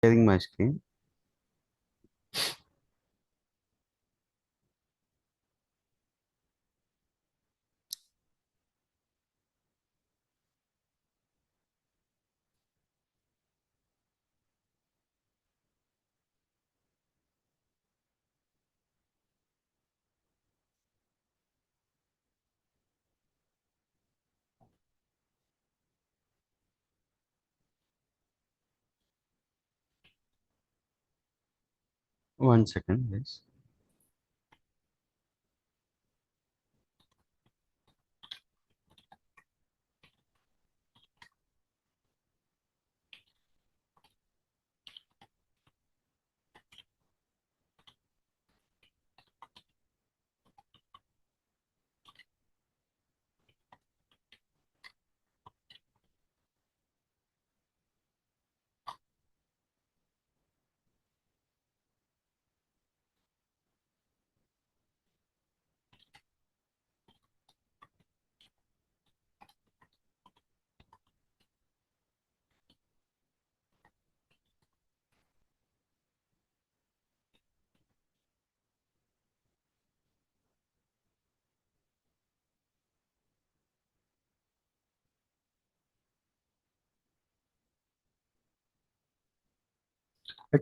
Sharing my screen. 1 second, yes.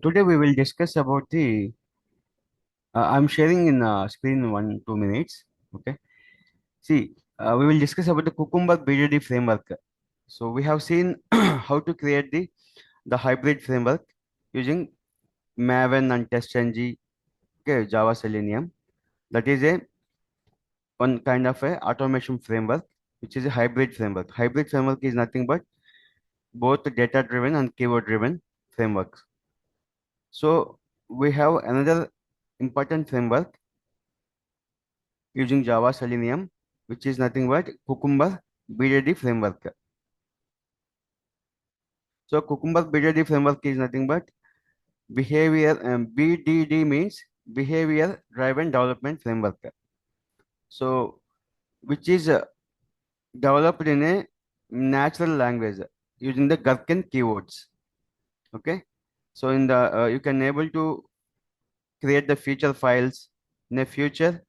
Today we will discuss about the. I'm sharing in screen 1 2 minutes. Okay. See, we will discuss about the Cucumber BDD framework. So we have seen how to create the hybrid framework using Maven and TestNG, okay, Java Selenium. That is a one kind of a automation framework, which is a hybrid framework. Hybrid framework is nothing but both data driven and keyword driven frameworks. So we have another important framework using Java Selenium, which is nothing but Cucumber BDD framework. So Cucumber BDD framework is nothing but BDD means behavior driven development framework. So which is developed in a natural language using the Gherkin keywords. Okay. So in the you can able to create the feature files in the future.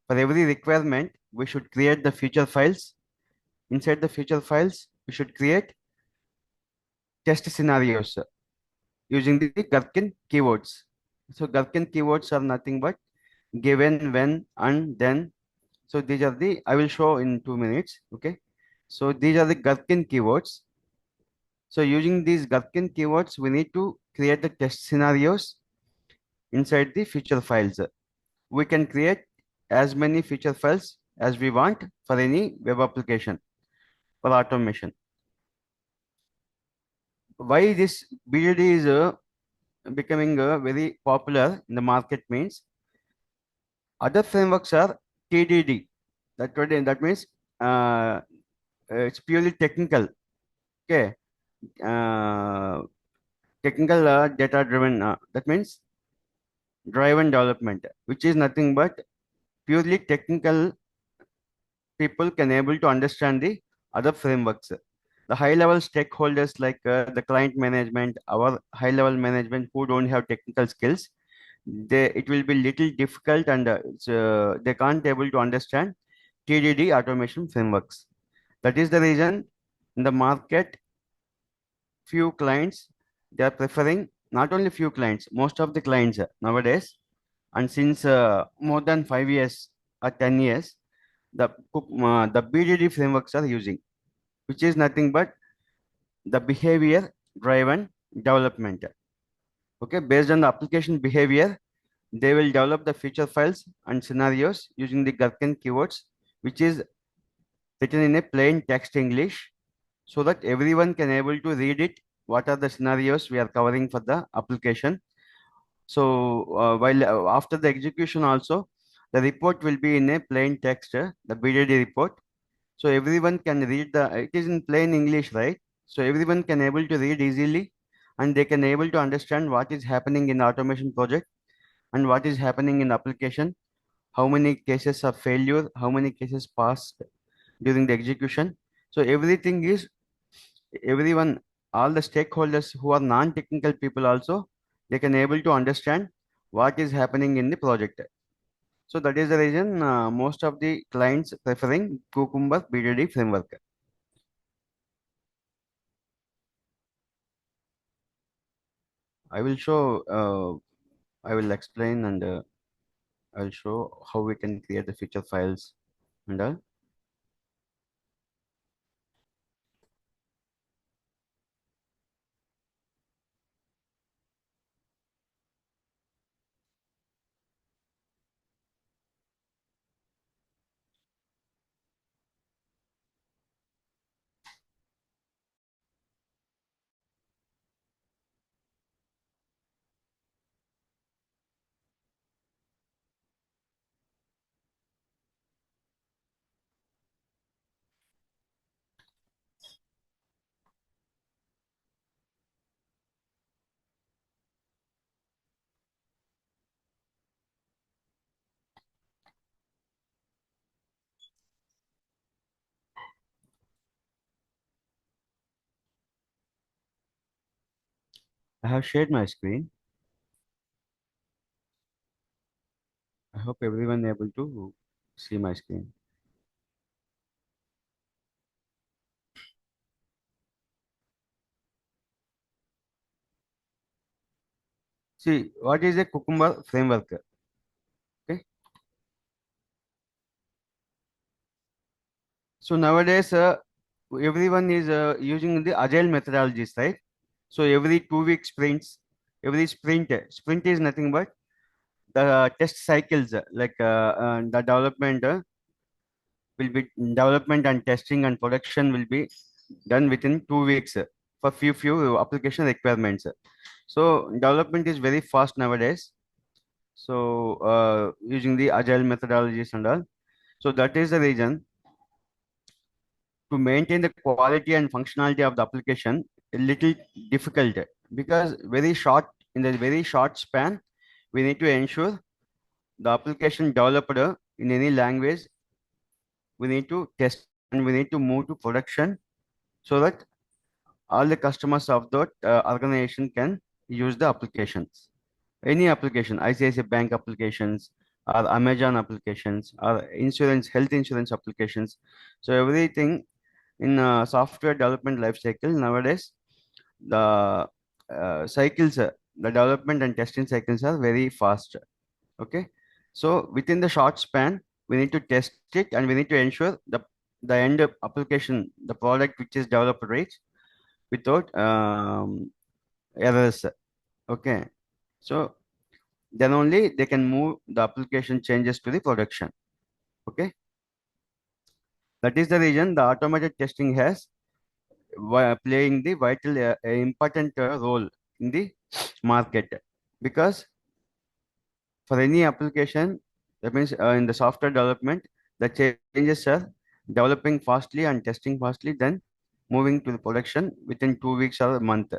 For every requirement, we should create the feature files. Inside the feature files, we should create test scenarios using the Gherkin keywords. So Gherkin keywords are nothing but given, when, and then. So these are the, I will show in 2 minutes. Okay. So these are the Gherkin keywords. So using these Gherkin keywords, we need to create the test scenarios inside the feature files. We can create as many feature files as we want for any web application for automation. Why this BDD is becoming very popular in the market means other frameworks are TDD. That means it's purely technical. Okay, uh, technical data driven. That means driven development, which is nothing but purely technical. People can able to understand the other frameworks. The high level stakeholders like the client management, our high level management who don't have technical skills, they it will be little difficult and they can't able to understand TDD automation frameworks. That is the reason in the market, few clients they are preferring, not only few clients, most of the clients nowadays, and since more than 5 years or 10 years, the BDD frameworks are using, which is nothing but the behavior driven development. Okay, based on the application behavior, they will develop the feature files and scenarios using the Gherkin keywords, which is written in a plain text English, so that everyone can able to read it. What are the scenarios we are covering for the application? So while after the execution also, the report will be in a plain text, the BDD report. So everyone can read it is in plain English, right? So everyone can able to read easily, and they can able to understand what is happening in the automation project and what is happening in application, how many cases of failure, how many cases passed during the execution. So everything is everyone. all the stakeholders who are non-technical people also, they can able to understand what is happening in the project. So that is the reason most of the clients preferring Cucumber BDD framework. I will show, I will explain and I'll show how we can create the feature files and all. I have shared my screen. I hope everyone able to see my screen. See, what is a Cucumber framework? Okay. So nowadays, everyone is using the agile methodologies, right? So every 2 week sprints, every sprint is nothing but the test cycles, the development will be development and testing and production will be done within 2 weeks for few application requirements. So development is very fast nowadays. So using the agile methodologies and all. So that is the reason to maintain the quality and functionality of the application a little difficult because very short span we need to ensure the application developed in any language we need to test and we need to move to production so that all the customers of that organization can use the applications. Any application, ICICI Bank applications, or Amazon applications, or insurance, health insurance applications. So everything in software development life cycle nowadays, the the development and testing cycles are very fast. Okay, so within the short span, we need to test it and we need to ensure the end application, the product which is developed right without errors. Okay, so then only they can move the application changes to the production. Okay, that is the reason the automated testing has playing the vital important role in the market because for any application that means in the software development the changes are developing fastly and testing fastly then moving to the production within 2 weeks or a month.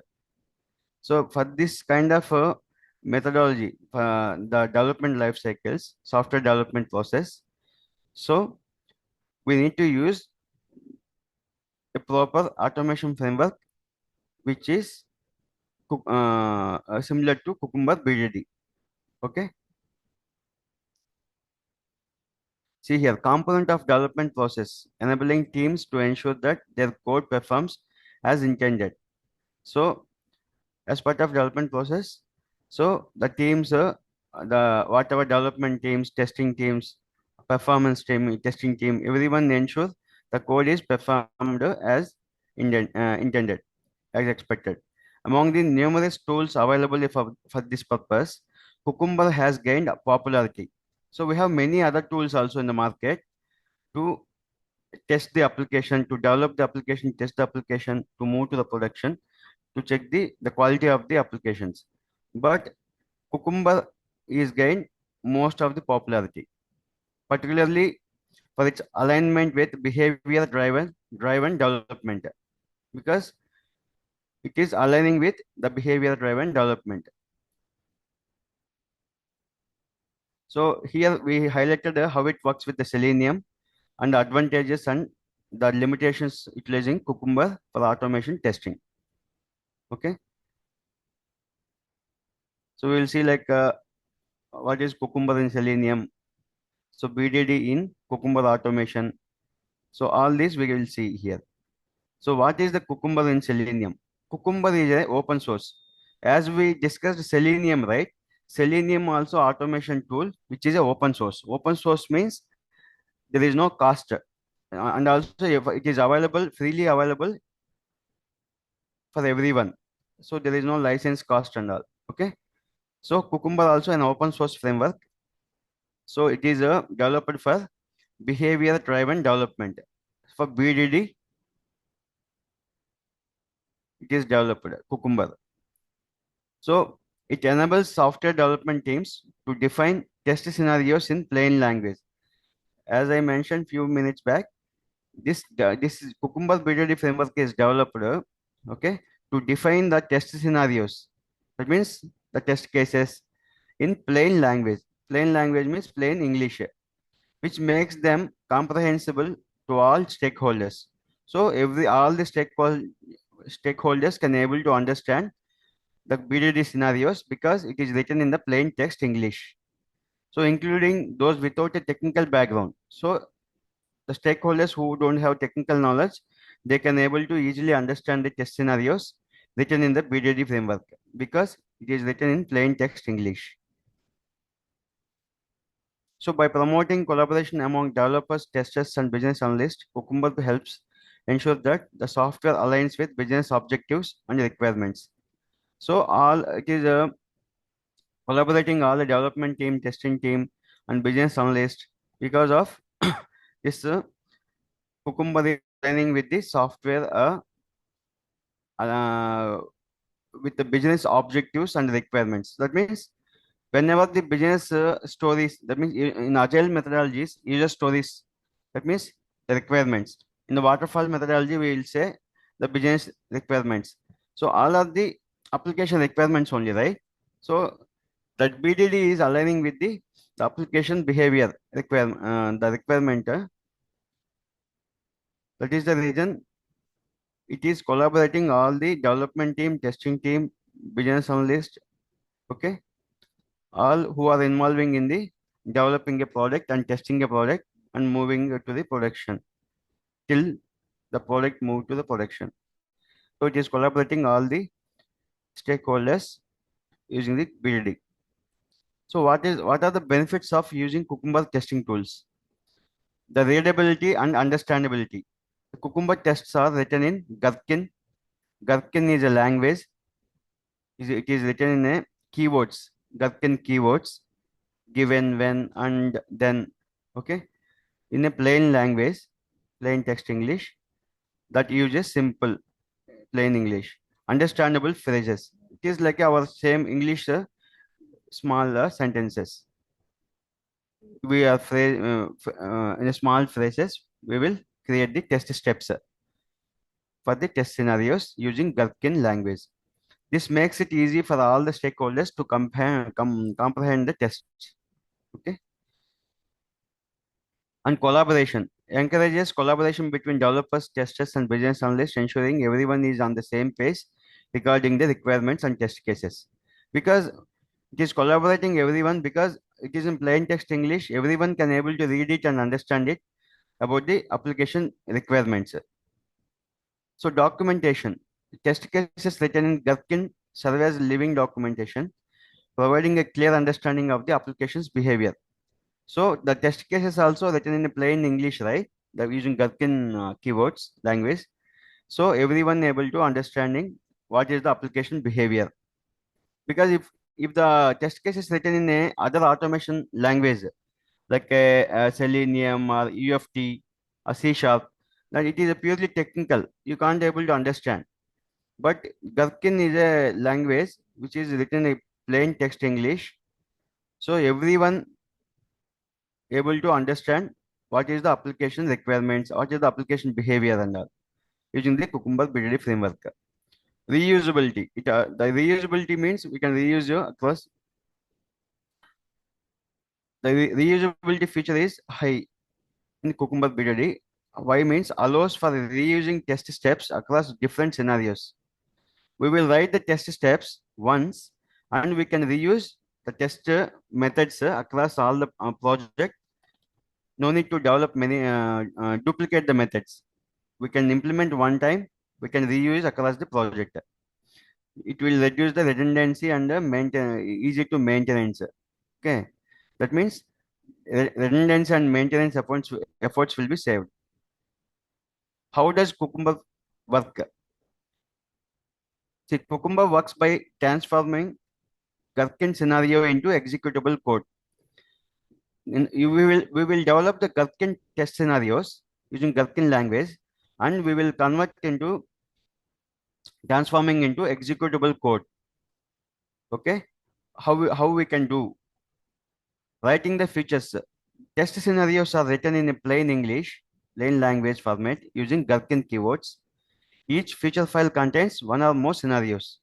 So for this kind of methodology, the development life cycles, software development process, so we need to use a proper automation framework, which is similar to Cucumber BDD. Okay. See here, component of development process, enabling teams to ensure that their code performs as intended. So as part of development process. So the teams, the whatever development teams, testing teams, performance team, testing team, everyone ensures the code is performed as intended, as expected. Among the numerous tools available for this purpose, Cucumber has gained popularity. So we have many other tools also in the market to test the application, to develop the application, test the application, to move to the production to check the quality of the applications. But Cucumber is gained most of the popularity, particularly for its alignment with behavior driven development because it is aligning with the behavior driven development. So here we highlighted how it works with the Selenium and the advantages and the limitations utilizing Cucumber for automation testing. Okay, so we'll see like what is Cucumber in Selenium. So BDD in Cucumber automation. So all this we will see here. So what is the Cucumber in Selenium? Cucumber is a open source. As we discussed Selenium, right? Selenium also automation tool, which is a open source. Open source means there is no cost, and also if it is available freely available for everyone. So there is no license cost and all. Okay. So Cucumber also an open source framework. So it is developed for behavior driven development. For BDD, it is developed Cucumber. So it enables software development teams to define test scenarios in plain language. As I mentioned few minutes back, Cucumber BDD framework is developed, okay, to define the test scenarios. That means the test cases in plain language. Plain language means plain English, which makes them comprehensible to all stakeholders. So all the stakeholders can able to understand the BDD scenarios because it is written in the plain text English. So including those without a technical background. So the stakeholders who don't have technical knowledge, they can able to easily understand the test scenarios written in the BDD framework because it is written in plain text English. So by promoting collaboration among developers, testers, and business analysts, Cucumber helps ensure that the software aligns with business objectives and requirements. So all it is collaborating all the development team, testing team, and business analyst because of this Cucumber is aligning with the software uh, with the business objectives and requirements. That means whenever the business stories, that means in agile methodologies, user stories, that means the requirements. In the waterfall methodology, we will say the business requirements. So all of the application requirements only, right? So that BDD is aligning with the application behavior requirement, the requirement. That is the reason it is collaborating all the development team, testing team, business analyst, okay, all who are involving in the developing a product and testing a product and moving it to the production till the product move to the production. So it is collaborating all the stakeholders using the BDD. So what are the benefits of using Cucumber testing tools? The readability and understandability. The Cucumber tests are written in Gherkin. Gherkin is a language. It is written in a keywords. Gherkin keywords given, when, and then. Okay, in a plain language, plain text English that uses simple plain English. Understandable phrases. It is like our same English small sentences. We are in a small phrases. We will create the test steps for the test scenarios using Gherkin language. This makes it easy for all the stakeholders to comprehend the tests. Okay, and collaboration encourages collaboration between developers, testers, and business analysts, ensuring everyone is on the same page regarding the requirements and test cases. Because it is collaborating everyone because it is in plain text English, everyone can able to read it and understand it about the application requirements. So documentation, test cases written in Gherkin serve as living documentation, providing a clear understanding of the application's behavior. So the test cases also written in a plain English, right? They're using Gherkin keywords language. So everyone able to understanding what is the application behavior. Because if the test case is written in a other automation language like a Selenium or UFT or C sharp, then it is a purely technical. You can't able to understand. But Gherkin is a language which is written in plain text English. So everyone able to understand what is the application requirements, what is the application behavior and all using the Cucumber BDD framework. Reusability. The reusability means we can reuse across. The reusability feature is high in Cucumber BDD. Why means allows for reusing test steps across different scenarios. We will write the test steps once, and we can reuse the test methods across all the project. No need to develop many duplicate the methods. We can implement one time. We can reuse across the project. It will reduce the redundancy and maintain easy to maintenance. Okay, that means redundancy and maintenance efforts will be saved. How does Cucumber work? See, Cucumber works by transforming Gherkin scenario into executable code. We will develop the Gherkin test scenarios using Gherkin language, and we will convert into transforming into executable code. Okay, how we can do writing the features. Test scenarios are written in a plain English, plain language format using Gherkin keywords. Each feature file contains one or more scenarios.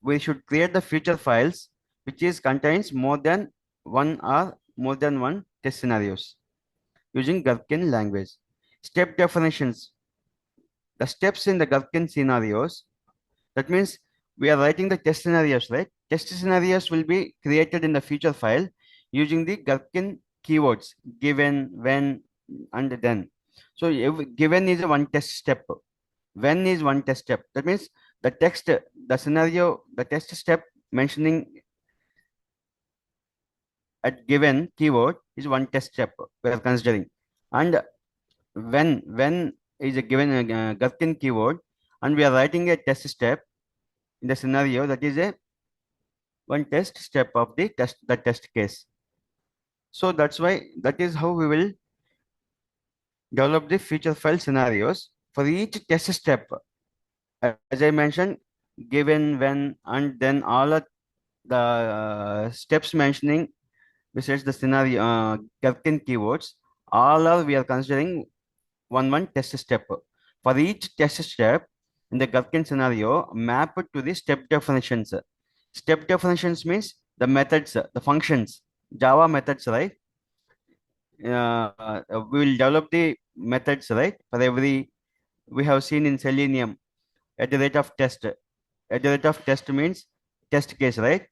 We should create the feature files which is contains more than one test scenarios using Gherkin language. Step definitions. The steps in the Gherkin scenarios. That means we are writing the test scenarios, right? Test scenarios will be created in the feature file using the Gherkin keywords given, when, and then. So given is a one test step. When is one test step. That means the text, the scenario, the test step mentioning at given keyword is one test step we are considering. And when is a given Gherkin keyword, and we are writing a test step in the scenario, that is a one test step of the test case. So that's why that is how we will develop the feature file scenarios for each test step. As I mentioned, given, when, and then all of the steps mentioning besides the scenario Gherkin keywords, all are we are considering one test step. For each test step in the Gherkin scenario, map it to the step definitions. Step definitions means the methods, the functions, Java methods, right? We will develop the methods, right? For every, we have seen in Selenium at the rate of test. At the rate of test means test case, right?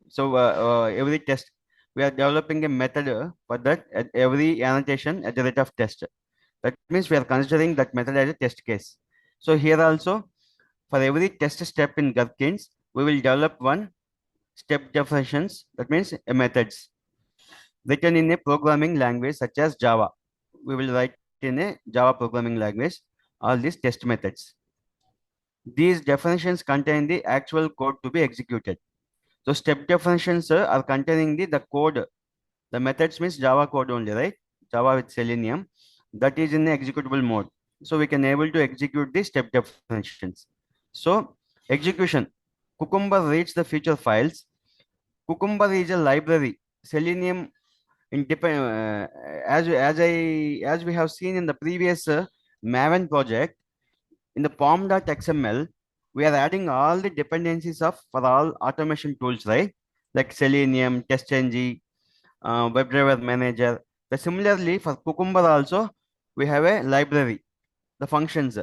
So every test, we are developing a method for that at every annotation at the rate of test. That means we are considering that method as a test case. So here also, for every test step in Gherkins, we will develop one step definitions. That means a methods written in a programming language such as Java. We will write in a Java programming language all these test methods. These definitions contain the actual code to be executed. So step definitions are containing the code. The methods means Java code only, right? Java with Selenium. That is in the executable mode. So we can able to execute the step definitions. So execution. Cucumber reads the feature files. Cucumber is a library. Selenium as we have seen in the previous Maven project, in the pom.xml, we are adding all the dependencies of for all automation tools, right? Like Selenium, TestNG, WebDriver Manager. Similarly, for Cucumber also, we have a library, the functions.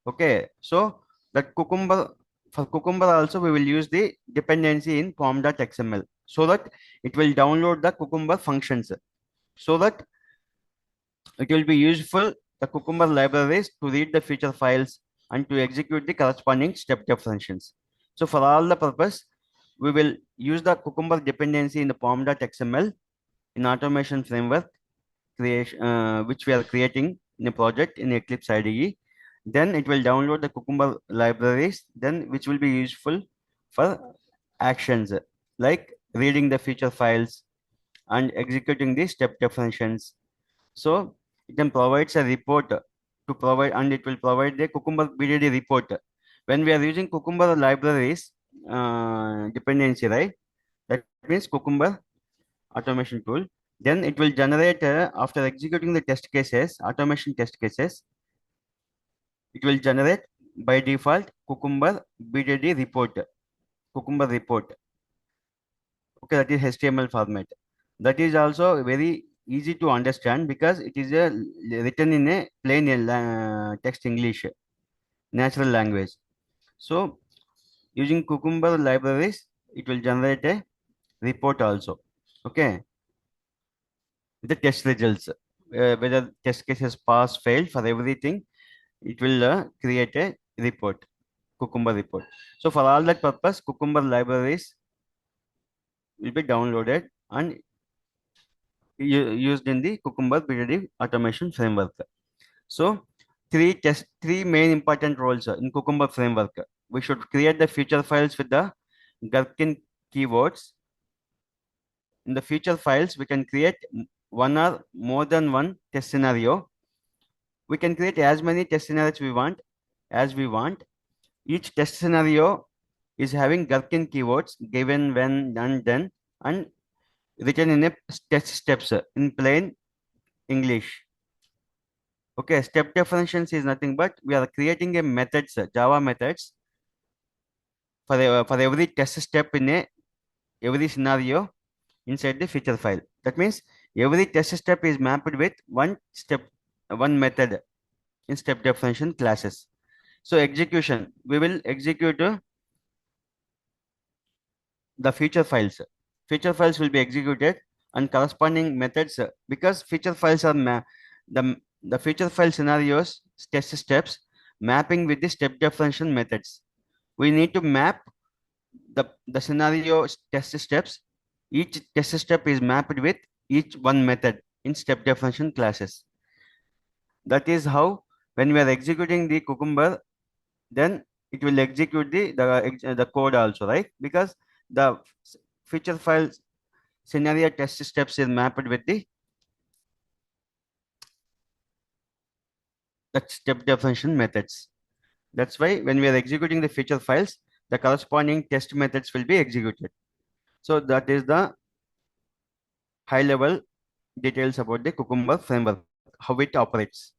Okay, so that Cucumber, for Cucumber also, we will use the dependency in pom.xml so that it will download the Cucumber functions, so that it will be useful the Cucumber libraries to read the feature files and to execute the corresponding step definitions. So for all the purpose, we will use the Cucumber dependency in the pom.xml in automation framework creation, which we are creating in a project in Eclipse IDE. Then it will download the Cucumber libraries, then which will be useful for actions like reading the feature files and executing the step definitions. So it then provides a report to provide, and it will provide the Cucumber BDD report. When we are using Cucumber libraries dependency, right? That means Cucumber automation tool. Then it will generate after executing the test cases, automation test cases. It will generate by default Cucumber BDD report, Cucumber report. Okay, that is HTML format. That is also very easy to understand because it is written in a plain text English, natural language. So using Cucumber libraries, it will generate a report also. Okay, with the test results, whether test cases pass, fail for everything, it will create a report, Cucumber report. So for all that purpose, Cucumber libraries will be downloaded and used in the Cucumber BDD automation framework. So three main important roles in Cucumber framework. We should create the feature files with the Gherkin keywords. In the feature files, we can create one or more than one test scenario. We can create as many test scenarios we want as we want. Each test scenario is having Gherkin keywords given when done then and written in a test steps in plain English. Okay, step definitions is nothing but we are creating a methods, Java methods for every test step in a every scenario inside the feature file. That means every test step is mapped with one step, one method in step definition classes. So execution, we will execute the feature files. Feature files will be executed and corresponding methods because feature files are the feature file scenarios test steps mapping with the step definition methods. We need to map the scenario test steps. Each test step is mapped with each one method in step definition classes. That is how when we are executing the Cucumber, then it will execute the code also, right? Because the feature file scenario test steps is mapped with the step definition methods. That's why when we are executing the feature files, the corresponding test methods will be executed. So that is the high level details about the Cucumber framework, how it operates.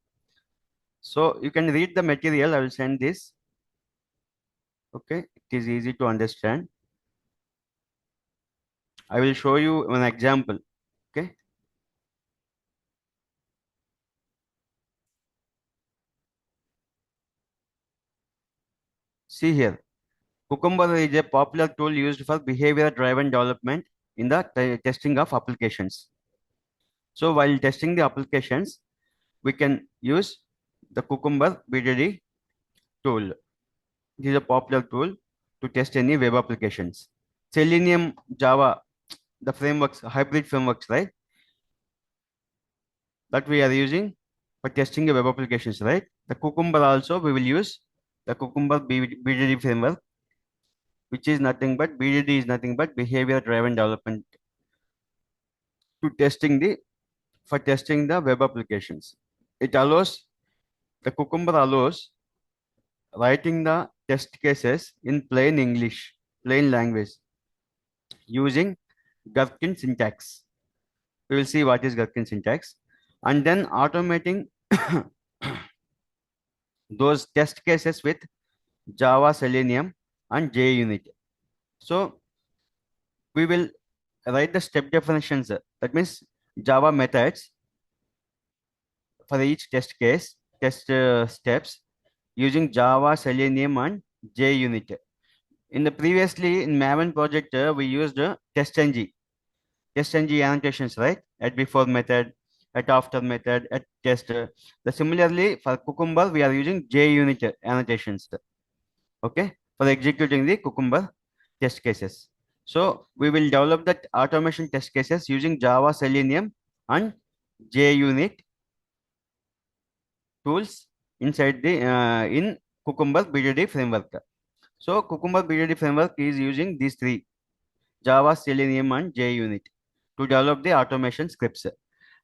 So you can read the material. I will send this. Okay, it is easy to understand. I will show you an example. Okay, see here. Cucumber is a popular tool used for behavior-driven development in the testing of applications. So while testing the applications, we can use the Cucumber BDD tool. It is a popular tool to test any web applications. Selenium, Java, the frameworks, hybrid frameworks, right? That we are using for testing the web applications, right? The Cucumber also we will use the Cucumber BDD framework, which is nothing but BDD is nothing but behavior driven development to testing the for testing the web applications. It allows the Cucumber allows writing the test cases in plain English, plain language using Gherkin syntax. We will see what is Gherkin syntax and then automating those test cases with Java, Selenium, and JUnit. So we will write the step definitions. That means Java methods for each test case, test steps using Java, Selenium, and JUnit. In the previously in Maven project, we used test ng annotations, right? At before method, at after method, at test. The similarly for Cucumber, we are using JUnit annotations. Okay, for executing the Cucumber test cases. So we will develop that automation test cases using Java, Selenium, and JUnit tools inside the in Cucumber BDD framework. So Cucumber BDD framework is using these three Java, Selenium, and JUnit to develop the automation scripts.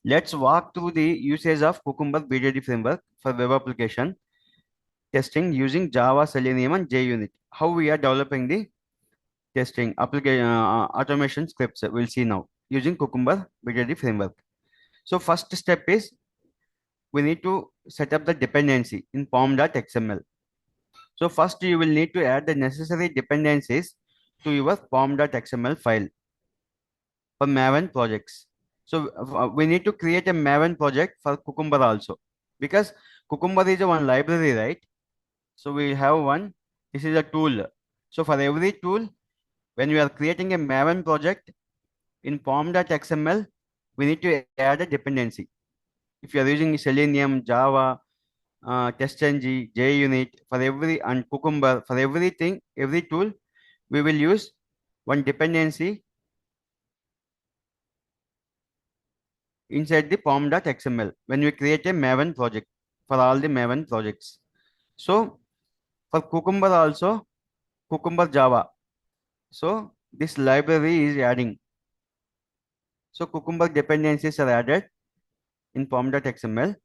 Let's walk through the usage of Cucumber BDD framework for web application testing using Java, Selenium, and JUnit. How we are developing the testing application automation scripts. We'll see now using Cucumber BDD framework. So first step is we need to set up the dependency in pom.xml. So first you will need to add the necessary dependencies to your pom.xml file for Maven projects. So we need to create a Maven project for Cucumber also because Cucumber is a one library, right? So we have one This is a tool. So for every tool, when we are creating a Maven project in pom.xml, we need to add a dependency. If you are using Selenium, Java, TestNG, JUnit, for every and Cucumber, for everything, every tool, we will use one dependency inside the pom.xml when we create a Maven project for all the Maven projects. So for Cucumber also, Cucumber Java. So this library is adding. So Cucumber dependencies are added in pom.xml.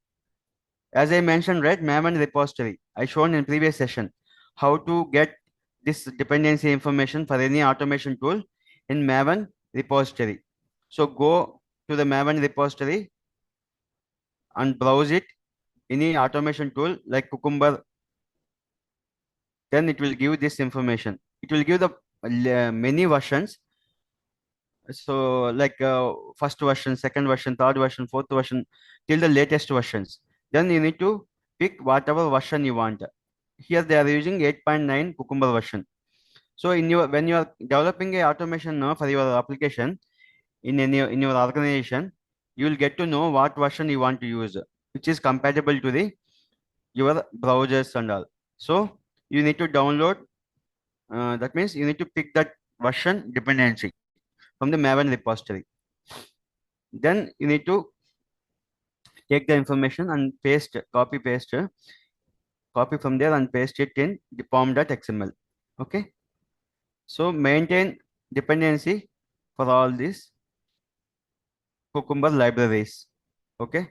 As I mentioned, right, Maven repository. I shown in previous session how to get this dependency information for any automation tool in Maven repository. So go to the Maven repository and browse it. Any automation tool like Cucumber, then it will give this information. It will give the many versions. So like first version, second version, third version, fourth version, till the latest versions. Then you need to pick whatever version you want. Here they are using 8.9 Cucumber version. So in your when you are developing a automation for your application in your organization, you will get to know what version you want to use, which is compatible to the your browsers and all. So you need to download. That means you need to pick that version dependency from the Maven repository. Then you need to take the information and copy from there and paste it in the pom.xml. Okay. So maintain dependency for all these Cucumber libraries. Okay.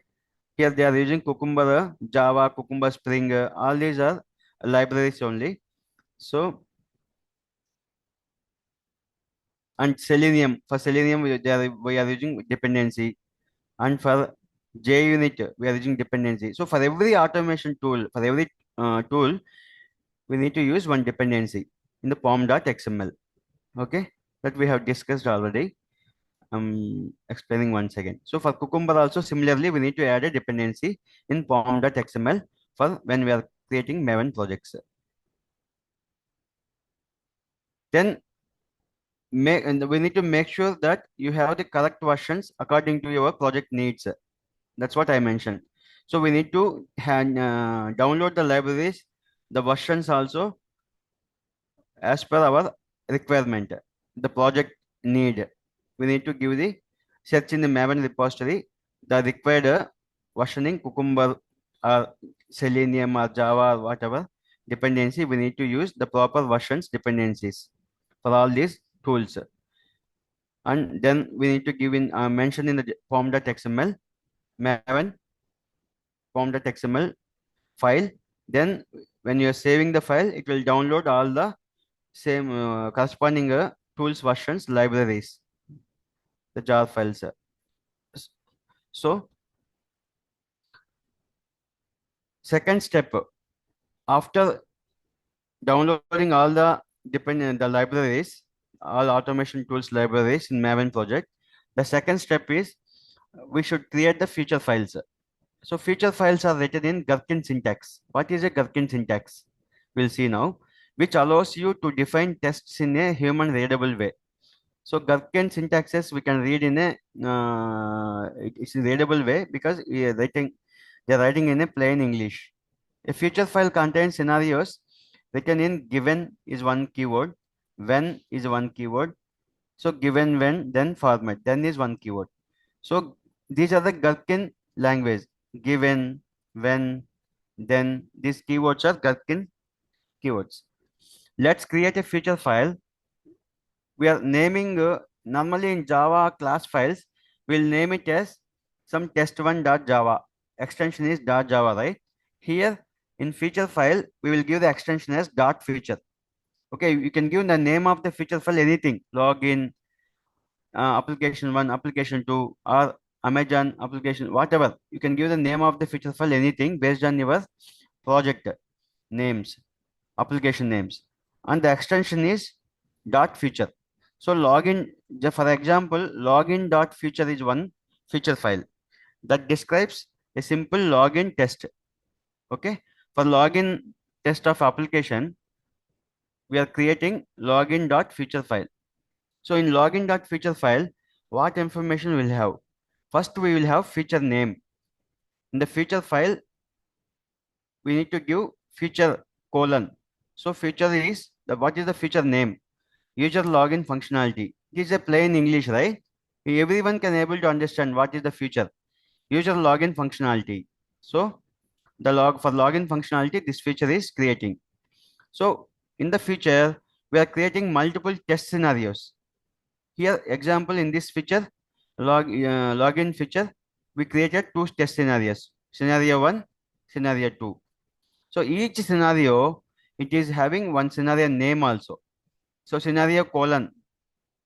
Here they are using Cucumber Java, Cucumber Spring. All these are libraries only. So and Selenium, for Selenium we are using dependency, and for JUnit we are using dependency. So for every automation tool, for every tool, we need to use one dependency in the pom.xml. Okay, that we have discussed already. Explaining once again. So for Cucumber also similarly, we need to add a dependency in pom.xml for when we are creating Maven projects. Then and we need to make sure that you have the correct versions according to your project needs. That's what I mentioned. So we need to download the libraries, the versions also as per our requirement, the project need. We need to give the search in the Maven repository, the required versioning, Cucumber or Selenium or Java or whatever dependency. We need to use the proper versions dependencies for all these tools. And then we need to give in mention in the form.xml, Maven form.xml file. Then when you are saving the file, it will download all the same corresponding tools versions libraries, the jar files. S- So second step, after downloading all the dependent the libraries, all automation tools libraries in Maven project, the second step is we should create the feature files. So feature files are written in Gherkin syntax. What is a Gherkin syntax? We'll see now, which allows you to define tests in a human readable way. So Gherkin syntaxes we can read in a it's a readable way because they're writing in a plain English. A feature file contains scenarios written in given is one keyword, when is one keyword. So given, when, then format, then is one keyword. So these are the Gherkin language. Given, when, then these keywords are Gherkin keywords. Let's create a feature file. We are naming normally in Java class files, we'll name it as some test1.java. Extension is .java, right? Here in feature file, we will give the extension as .feature. Okay, you can give the name of the feature file anything, login, application 1, application 2, or Amazon application, whatever. You can give the name of the feature file anything based on your project names, application names. And the extension is .feature. So login, for example, login.feature is one feature file that describes a simple login test. Okay. For login test of application, we are creating login.feature file. So in login.feature file, what information we'll have? First, we will have feature name. In the feature file, we need to give feature colon. So feature is what is the feature name? User login functionality. It is a plain English, right? Everyone can able to understand what is the feature. User login functionality. So the log for login functionality, this feature is creating. So in the feature, we are creating multiple test scenarios. Here, example in this feature, login feature, we created two test scenarios. Scenario one, scenario two. So each scenario, it is having one scenario name also. So scenario colon,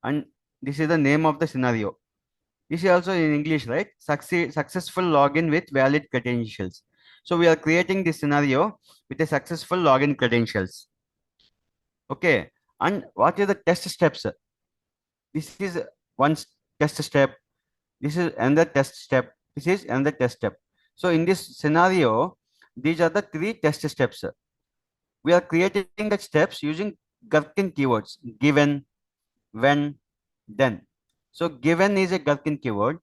and this is the name of the scenario. This is also in English, right? Successful login with valid credentials. So we are creating this scenario with a successful login credentials. Okay. And what are the test steps? This is one test step. This is another test step. This is another test step. So in this scenario, these are the three test steps. We are creating the steps using Gherkin keywords: given, when, then. So given is a Gherkin keyword.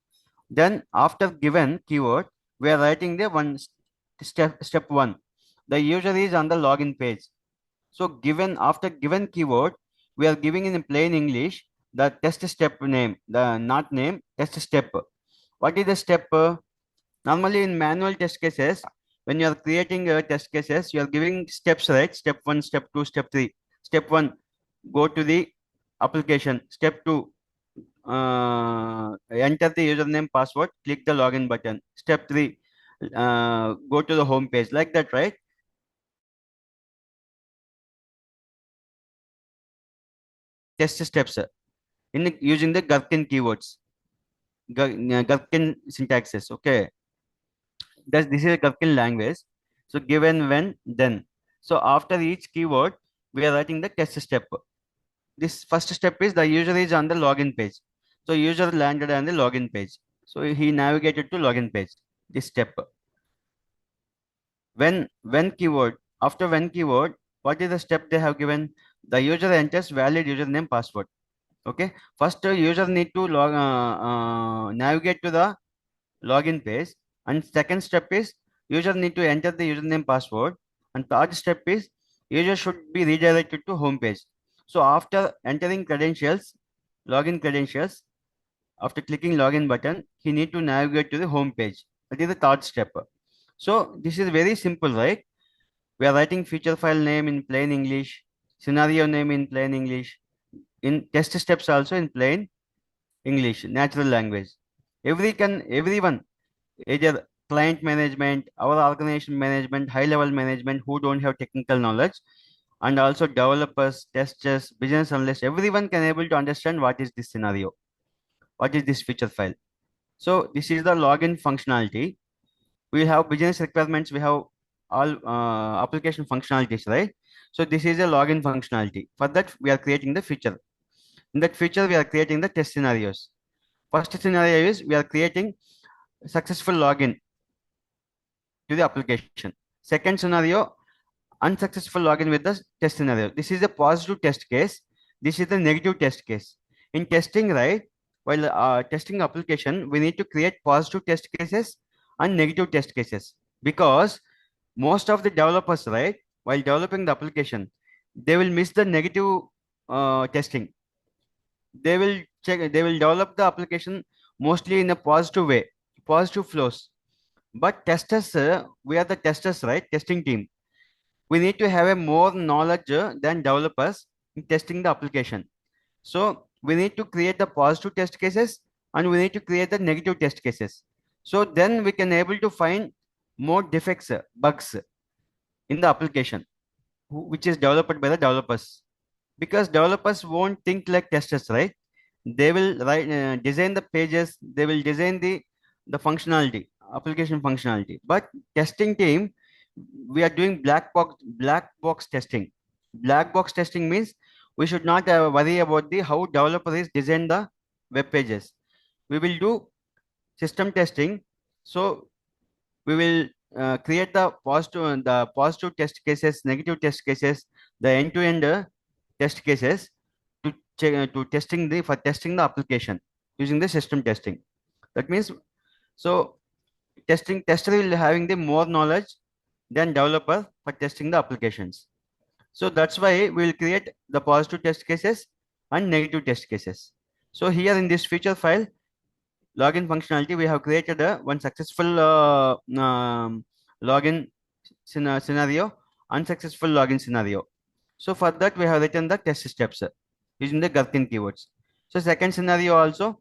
Then after given keyword, we are writing the step one. The user is on the login page. So given after given keyword, we are giving in plain English the test step name, the not name, test step. What is the step? Normally in manual test cases, when you are creating test cases, you are giving steps, right? Step one, step two, step three. Step one, go to the application. Step two, enter the username password, click the login button. Step three, go to the home page, like that, right? Test steps in using the Gherkin keywords, Gherkin syntaxes. Okay, this is a Gherkin language. So given, when, then. So after each keyword, we are writing the test step. This first step is the user is on the login page. So user landed on the login page. So he navigated to login page. This step. When keyword, after when keyword, what is the step they have given? The user enters valid username password. Okay. First, user need to navigate to the login page, and second step is user need to enter the username password, and third step is user should be redirected to home page. So after entering credentials, login credentials, after clicking login button, he need to navigate to the home page. That is the third step. So this is very simple, right? We are writing feature file name in plain English, scenario name in plain English, in test steps also in plain English, natural language. Everyone, either client management, our organization management, high level management who don't have technical knowledge, and also developers, testers, business analysts, everyone can able to understand what is this scenario, what is this feature file. So this is the login functionality. We have business requirements, we have all application functionalities, right? So this is a login functionality. For that, we are creating the feature. In that feature, we are creating the test scenarios. First scenario is we are creating successful login to the application. Second scenario, unsuccessful login with the test scenario. This is a positive test case. This is the negative test case. In testing, right, while testing application, we need to create positive test cases and negative test cases, because most of the developers, right, while developing the application, they will miss the negative testing. They will develop the application mostly in a positive way, positive flows. But testers, we are the testers, right? Testing team. We need to have a more knowledge than developers in testing the application. So we need to create the positive test cases and we need to create the negative test cases. So then we can able to find more defects, bugs in the application, which is developed by the developers. Because developers won't think like testers, right? They will write, design the pages, they will design the functionality, application functionality. But testing team, we are doing black box testing. Black box testing means we should not worry about the how developer is design the web pages. We will do system testing. So we will create the positive test cases, negative test cases, the end to end test cases to check to testing the for testing the application using the system testing. That means, so testing tester will having the more knowledge than developer for testing the applications. So that's why we will create the positive test cases and negative test cases. So here in this feature file login functionality, we have created a one successful login scenario, unsuccessful login scenario. So for that we have written the test steps using the Gherkin keywords. So second scenario also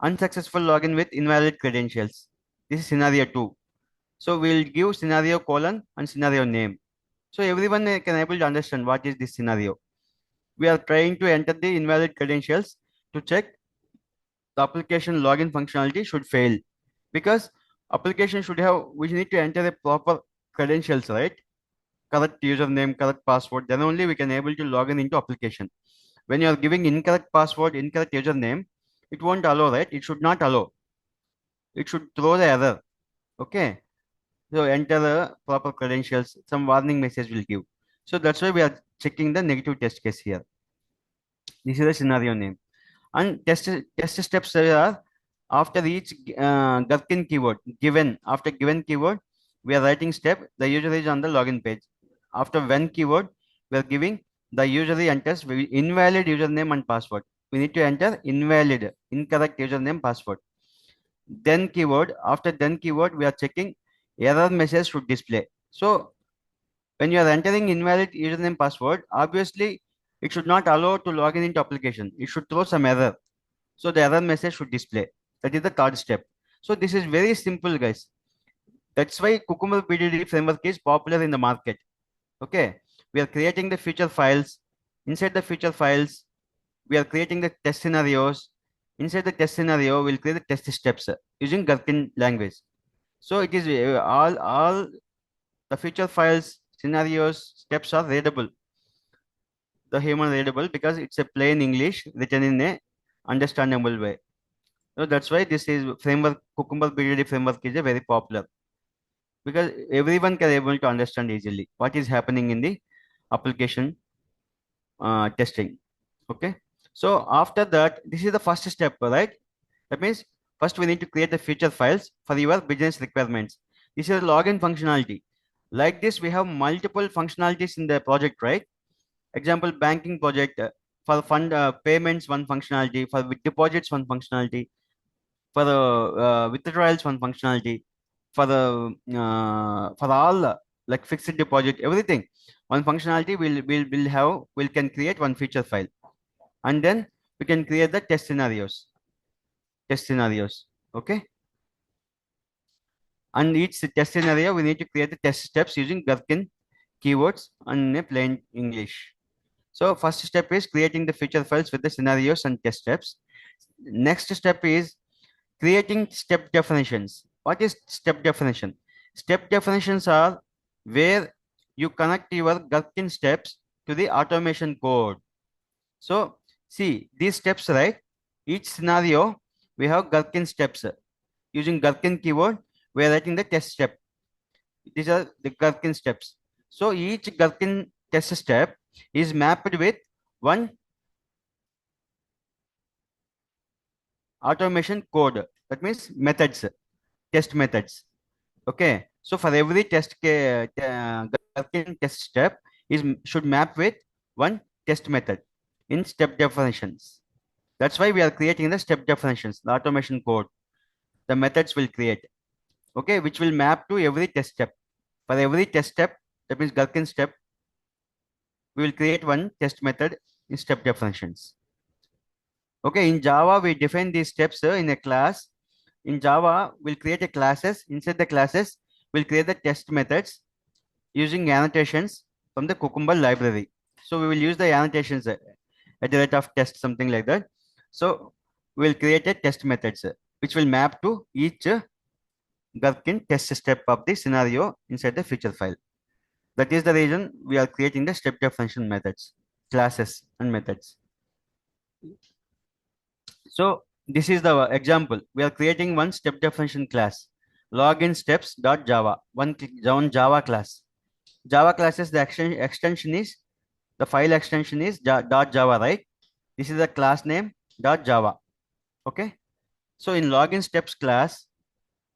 unsuccessful login with invalid credentials. This is scenario 2. So we'll give scenario colon and scenario name. So everyone can able to understand what is this scenario. We are trying to enter the invalid credentials to check the application login functionality should fail, because application should have, we need to enter the proper credentials, right? Correct username, correct password, then only we can able to log in into application. When you are giving incorrect password, incorrect username, it won't allow, right? It should not allow. It should throw the error. Okay. So enter the proper credentials, some warning message will give. So that's why we are checking the negative test case here. This is the scenario name. And test steps are after each Gherkin keyword given. After given keyword, we are writing step. The user is on the login page. After when keyword, we are giving the user enters invalid username and password. We need to enter invalid, incorrect username, password. Then keyword. After then keyword, we are checking error message should display. So when you are entering invalid username password, obviously it should not allow to log in into application. It should throw some error. So the error message should display. That is the third step. So this is very simple, guys. That's why Cucumber BDD framework is popular in the market. Okay. We are creating the feature files. Inside the feature files, we are creating the test scenarios. Inside the test scenario, we'll create the test steps using Gherkin language. So it is all the feature files, scenarios, steps are readable. The human readable because it's a plain English written in a understandable way. So that's why this is framework, Cucumber BDD framework is a very popular, because everyone can able to understand easily what is happening in the application testing. Okay. So after that, this is the first step, right? That means first we need to create the feature files for your business requirements. This is a login functionality. Like this, we have multiple functionalities in the project, right? Example, banking project, for fund payments, one functionality, for deposits, one functionality, for the withdrawals, one functionality, for all like fixed deposit, everything, one functionality will have, we can create one feature file, and then we can create the test scenarios. Okay. And each test scenario we need to create the test steps using Gherkin keywords and a plain English. So first step is creating the feature files with the scenarios and test steps. Next step is creating step definitions. What is step definition? Step definitions are where you connect your Gherkin steps to the automation code. So see these steps, right? Each scenario we have Gherkin steps. Using Gherkin keyword, we are writing the test step. These are the Gherkin steps. So each Gherkin test step is mapped with one automation code. That means methods, test methods. Okay. So for every Gherkin test step should map with one test method in step definitions. That's why we are creating the step definitions, the automation code. The methods will create. Okay, which will map to every test step. For every test step, that means Gherkin step, we will create one test method in step definitions. Okay, in Java, we define these steps in a class. In Java, we'll create a classes. Inside the classes, we'll create the test methods using annotations from the Cucumber library. So we will use the annotations at the rate of test, something like that. So we'll create a test methods which will map to each Gherkin test step of the scenario inside the feature file. That is the reason we are creating the step definition methods, classes and methods. So this is the example. We are creating one step definition class, login steps.java, one Java class. Java classes, the extension is The file extension is .java, right? This is the class name .java. Okay. So in login steps class,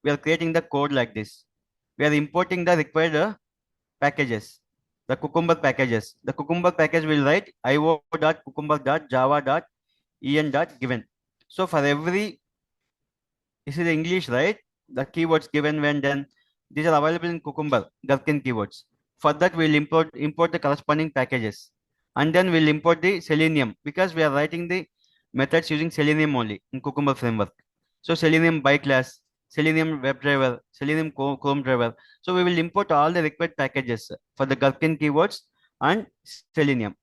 we are creating the code like this. We are importing the required packages, the Cucumber packages. The Cucumber package will write io.cucumber.java.en.given. So for every, this is English, right? The keywords given when then, these are available in Cucumber, Gherkin keywords. For that, we'll import the corresponding packages. And then we'll import the Selenium because we are writing the methods using Selenium only in Cucumber framework. So Selenium by class, Selenium WebDriver, Selenium Chrome driver. So we will import all the required packages for the Gherkin keywords and Selenium.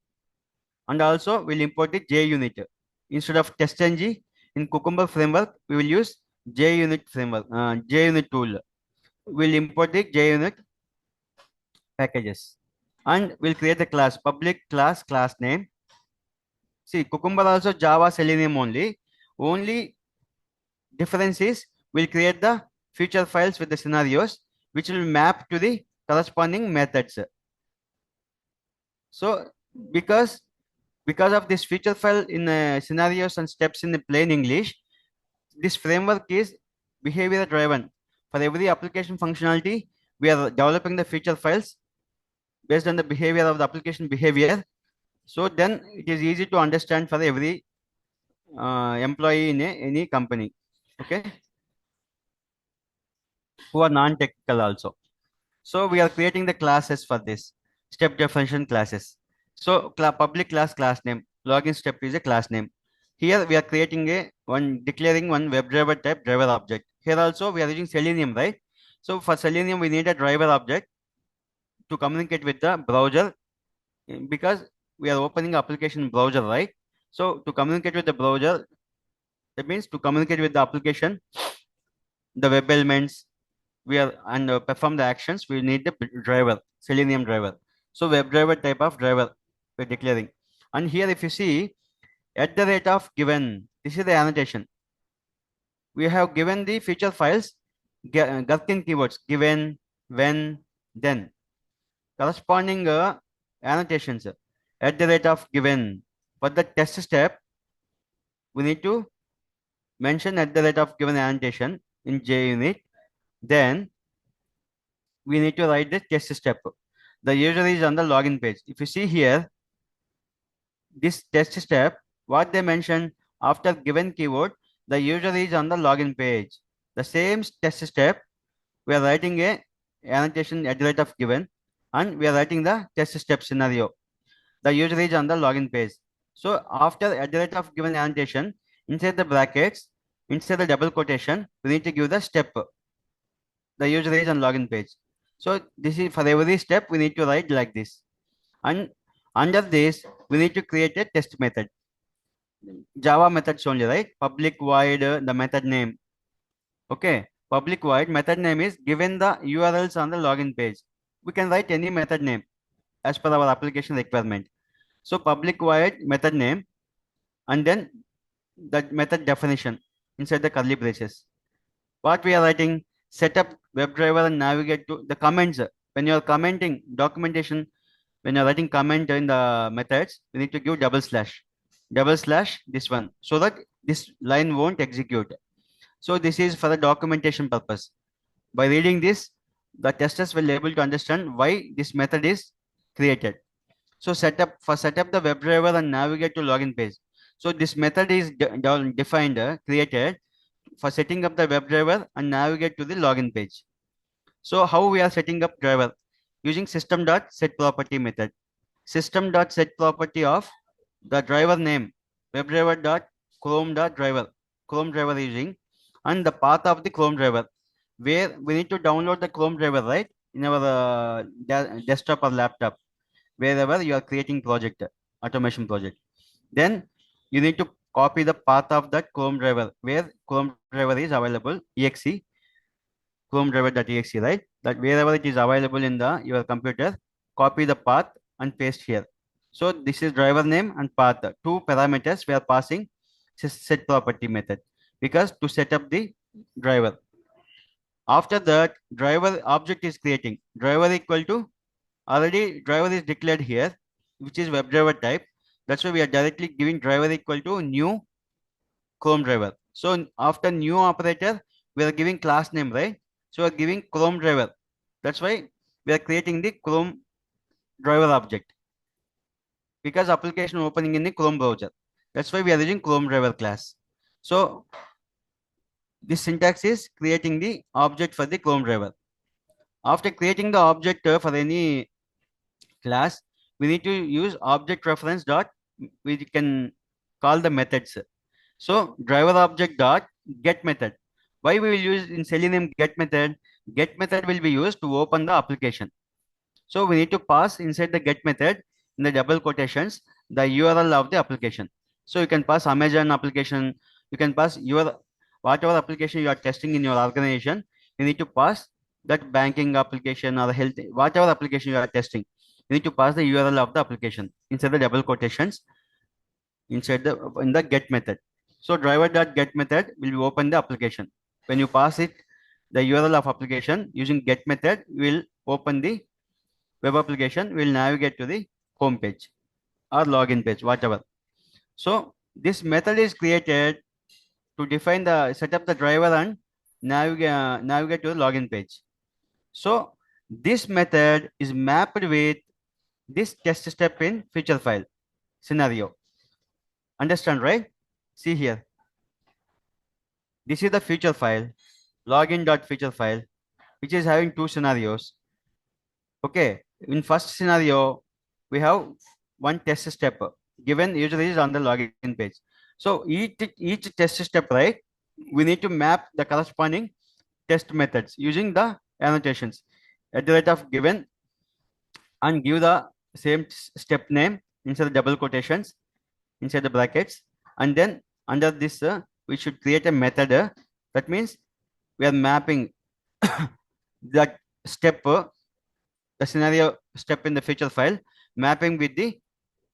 And also we'll import the JUnit. Instead of TestNG in Cucumber framework, we will use JUnit framework, JUnit tool. We'll import the JUnit packages. And we'll create the class, public class name. See, Cucumber also Java Selenium only. Only difference is we'll create the feature files with the scenarios which will map to the corresponding methods. So because because of this feature file in scenarios and steps in the plain English, this framework is behavior driven. For every application functionality, we are developing the feature files based on the behavior of the application behavior. So then it is easy to understand for every employee in any company. Okay, who are non-technical also. So we are creating the classes for this step definition classes. So public class name, login step is a class name. Here we are creating a declaring one WebDriver type driver object. Here also we are using Selenium, right? So for Selenium we need a driver object to communicate with the browser because we are opening application browser, right? So to communicate with the browser, that means to communicate with the application, the web elements, we are and perform the actions, we need the driver, Selenium driver. So WebDriver type of driver we're declaring. And here if you see at the rate of given, this is the annotation. We have given the feature files, Gherkin keywords, given, when, then. Corresponding annotations at the rate of given. For the test step, we need to mention at the rate of given annotation in JUnit. Then we need to write the test step. The user is on the login page. If you see here, this test step, what they mentioned after given keyword, the user is on the login page. The same test step, we are writing a annotation at the rate of given, and we are writing the test step scenario. The user is on the login page. So after at the rate of given annotation, inside the brackets, inside the double quotation, we need to give the step. The user is on login page. So this is for every step we need to write like this. And under this, we need to create a test method. Java methods only, right? Public void the method name. Okay. Public void method name is given the URLs on the login page. We can write any method name as per our application requirement. So public void method name and then the method definition inside the curly braces. What we are writing, setup WebDriver and navigate to the comments. When you are commenting documentation, when you're writing comment in the methods, we need to give double slash this one so that this line won't execute. So this is for the documentation purpose. By reading this, the testers will be able to understand why this method is created. So setup the WebDriver and navigate to login page. So this method is defined, created for setting up the WebDriver and navigate to the login page. So how we are setting up driver? Using system.setProperty method. System.setProperty of the driver name, WebDriver.Chrome.driver, Chrome driver using, and the path of the Chrome driver, where we need to download the Chrome driver, right? In our desktop or laptop, wherever you are creating project, automation project. Then you need to copy the path of that Chrome driver, where Chrome driver is available, exe, Chrome driver.exe, right? That wherever it is available in the your computer, copy the path and paste here. So this is driver name and path. Two parameters we are passing set property method because to set up the driver. After that, driver object is creating. Driver equal to already driver is declared here. which is WebDriver type. That's why we are directly giving driver equal to new Chrome driver. So after new operator, we are giving class name, right? So we are giving Chrome driver. That's why we are creating the Chrome driver object because application opening in the Chrome browser. That's why we are using Chrome driver class. So this syntax is creating the object for the Chrome driver. After creating the object for any class, we need to use object reference dot. We can call the methods. So driver object dot get method. Why we will use in Selenium get method? Get method will be used to open the application. So we need to pass inside the get method in the double quotations the URL of the application. So you can pass Amazon application. You can pass your whatever application you are testing in your organization. You need to pass that banking application or health whatever application you are testing. You need to pass the URL of the application inside the double quotations inside the in the get method. So driver dot get method will open the application. When you pass it, the URL of application using get method will open the web application. Will navigate to the home page or login page, whatever. So this method is created to define the set up the driver and navigate to the login page. So this method is mapped with this test step in feature file scenario. Understand, right? See here. This is the feature file, login.feature file, which is having two scenarios. Okay. In first scenario, we have one test step given usually is on the login page. So each test step, right? We need to map the corresponding test methods using the annotations at the rate of given and give the same step name inside the double quotations inside the brackets, and then under this we should create a method that means we are mapping that step the scenario step in the feature file mapping with the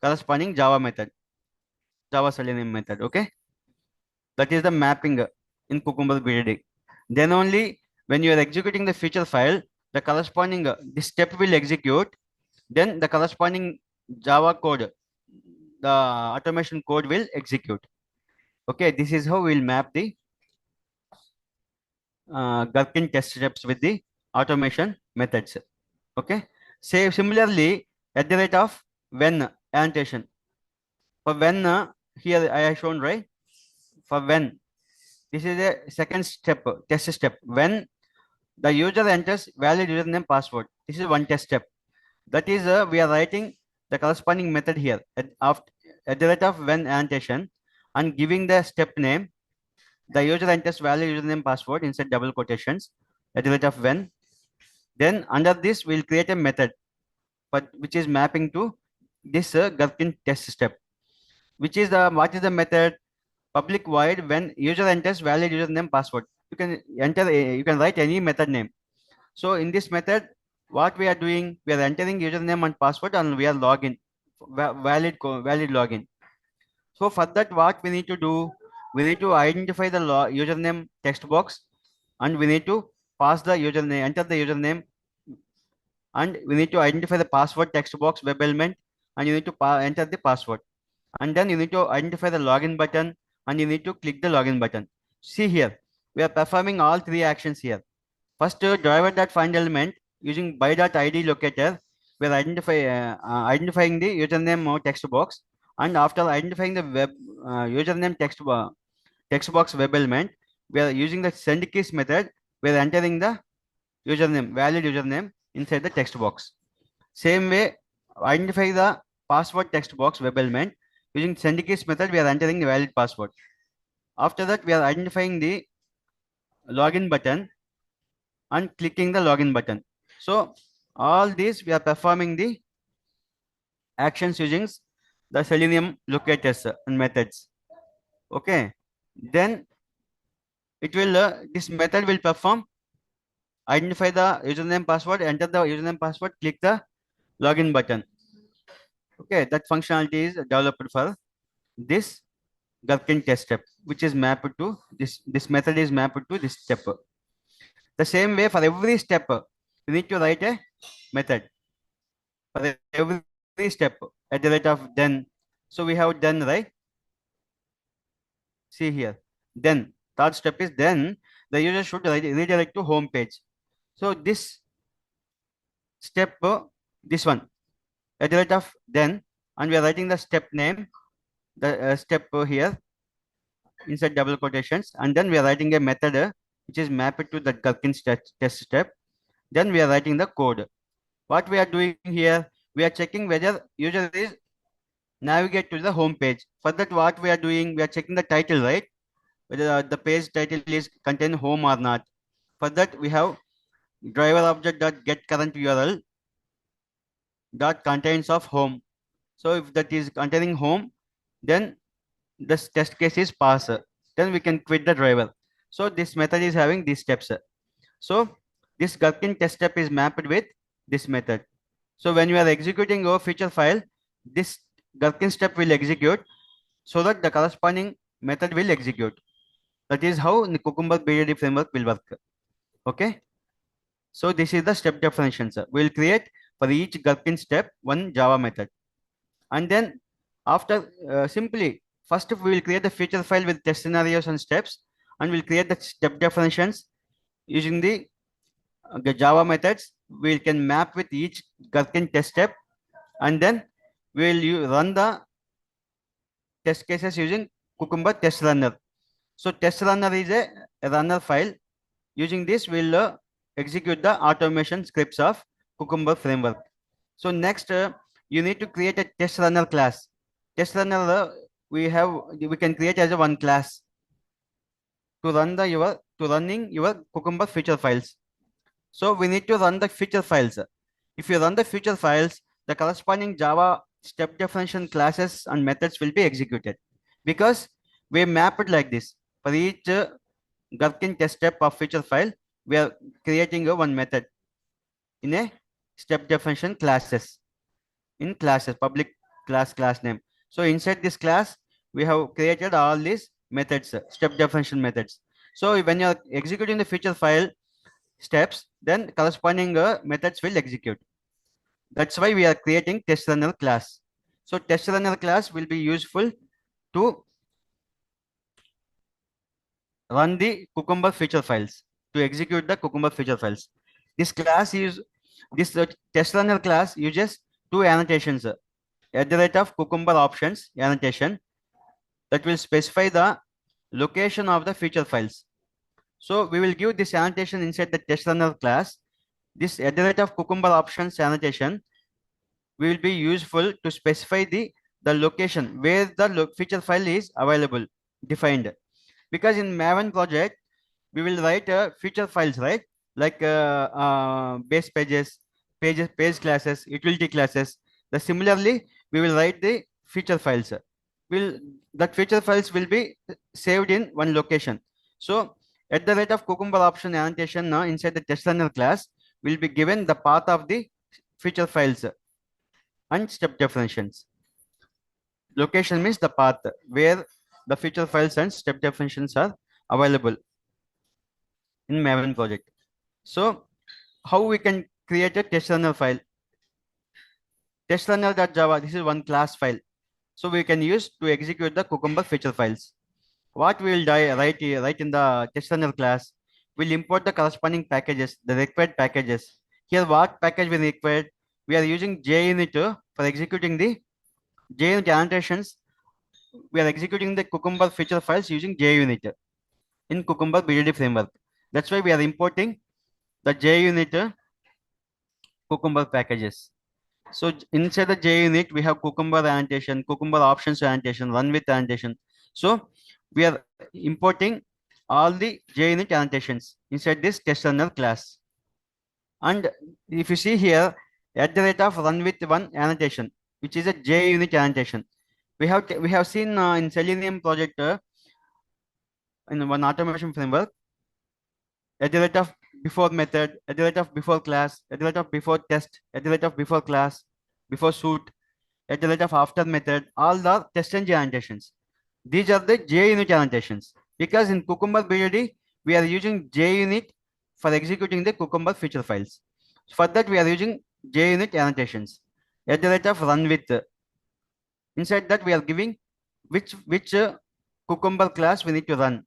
corresponding Java method, Java Selenium method. Okay, that is the mapping in Cucumber BDD. Then only when you are executing the feature file, the corresponding this step will execute. Then the corresponding Java code, the automation code will execute. Okay, this is how we'll map the Gherkin test steps with the automation methods. Okay, say similarly at the rate of when annotation. For when here I have shown, right? For when this is a second step test step. When the user enters valid username password, this is one test step. That is we are writing the corresponding method here at the rate of when annotation and giving the step name. The user enters valid username password inside double quotations at the rate of when. Then under this we'll create a method but which is mapping to this Gherkin test step, which is the what is the method public void when user enters valid username password. You can you can write any method name. So in this method, what we are doing, we are entering username and password and we are login valid login. So for that, what we need to do, we need to identify the username text box and we need to pass the username, enter the username, and we need to identify the password text box web element and you need to enter the password. And then you need to identify the login button and you need to click the login button. See here, we are performing all three actions here. First, driver.find element using by.id locator, we are identifying the username text box. And after identifying the web username text box web element, we are using the send keys method. We are entering the username, valid username inside the text box. Same way, identify the password text box web element using send keys method. We are entering the valid password. After that, we are identifying the login button and clicking the login button. So all these we are performing the actions using the Selenium locators and methods. Okay, then it will this method will perform identify the username password, enter the username password, click the login button. Okay, that functionality is developed for this Gherkin test step, which is mapped to this method is mapped to this step. The same way for every step, you need to write a method for every step. at the rate of then. So we have then, right? See here. Then third step is then the user should redirect to home page. So this step, this one at the rate of then, and we are writing the step name, the step here inside double quotations, and then we are writing a method which is mapped to the Gherkin test step. Then we are writing the code. What we are doing here, we are checking whether user is navigate to the home page. For that, what we are doing, we are checking the title, right? Whether the page title is contain home or not. For that, we have driver object dot get current URL dot contains of home. So if that is containing home, then this test case is pass. Then we can quit the driver. So this method is having these steps. So this Gherkin test step is mapped with this method. So when you are executing your feature file, this Gherkin step will execute so that the corresponding method will execute. That is how the Cucumber BDD framework will work. Okay. So this is the step definition, sir. We'll create for each Gherkin step one Java method. And then after simply, first we will create the feature file with test scenarios and steps, and we'll create the step definitions using the Java methods. We can map with each Gherkin test step, and then we'll run the test cases using Cucumber test runner. So test runner is a runner file. Using this, we'll execute the automation scripts of Cucumber framework. So next, you need to create a test runner class. Test runner we can create as a one class to run running your Cucumber feature files. So we need to run the feature files. If you run the feature files, the corresponding Java step definition classes and methods will be executed because we map it like this. For each Gherkin test step of feature file, we are creating a one method in a step definition classes in classes public class name. So inside this class, we have created all these methods, step definition methods. So when you are executing the feature file steps, then corresponding methods will execute. That's why we are creating test runner class. So test runner class will be useful to run the Cucumber feature files, to execute the Cucumber feature files. This class is this test runner class uses two annotations at the rate of Cucumber options annotation that will specify the location of the feature files. So we will give this annotation inside the test runner class. This at the rate of Cucumber options annotation will be useful to specify the location where the feature file is available defined. Because in Maven project, we will write feature files, right? Like base pages, page classes, utility classes. Similarly, we will write the feature files. Will that feature files will be saved in one location. So at the rate of Cucumber option annotation now inside the test runner class will be given the path of the feature files and step definitions. Location means the path where the feature files and step definitions are available in Maven project. So how we can create a test runner file? Test runner.java, this is one class file. So we can use to execute the Cucumber feature files. What we will write in the test runner class, we'll import the corresponding packages, the required packages. Here what package we required? We are using JUnit for executing the JUnit annotations. We are executing the Cucumber feature files using JUnit in Cucumber BDD framework. That's why we are importing the JUnit Cucumber packages. So inside the JUnit, we have Cucumber annotation, Cucumber options annotation, run with annotation. So we are importing all the JUnit annotations inside this test runner class. And if you see here, at the rate of run with one annotation, which is a JUnit annotation, we have seen in Selenium project in one automation framework at the rate of before method, at the rate of before class, at the rate of before test, at the rate of before class, before suit, at the rate of after method, all the test and annotations. These are the JUnit annotations. Because in Cucumber BDD, we are using JUnit for executing the Cucumber feature files. For that, we are using JUnit annotations at the rate of run with. Inside that we are giving which cucumber class we need to run.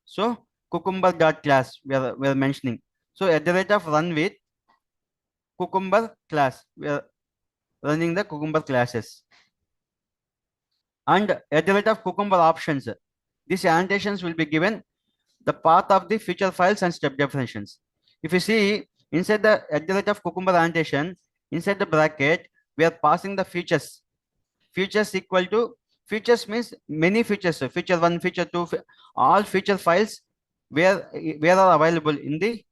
So cucumber dot class we are mentioning. So at the rate of run with cucumber class, we are running the cucumber classes. And at the rate of cucumber options, these annotations will be given the path of the feature files and step definitions. If you see inside the at the rate of cucumber annotation, inside the bracket, we are passing the features. Features equal to features means many features. Feature one, feature two, all feature files where are available in the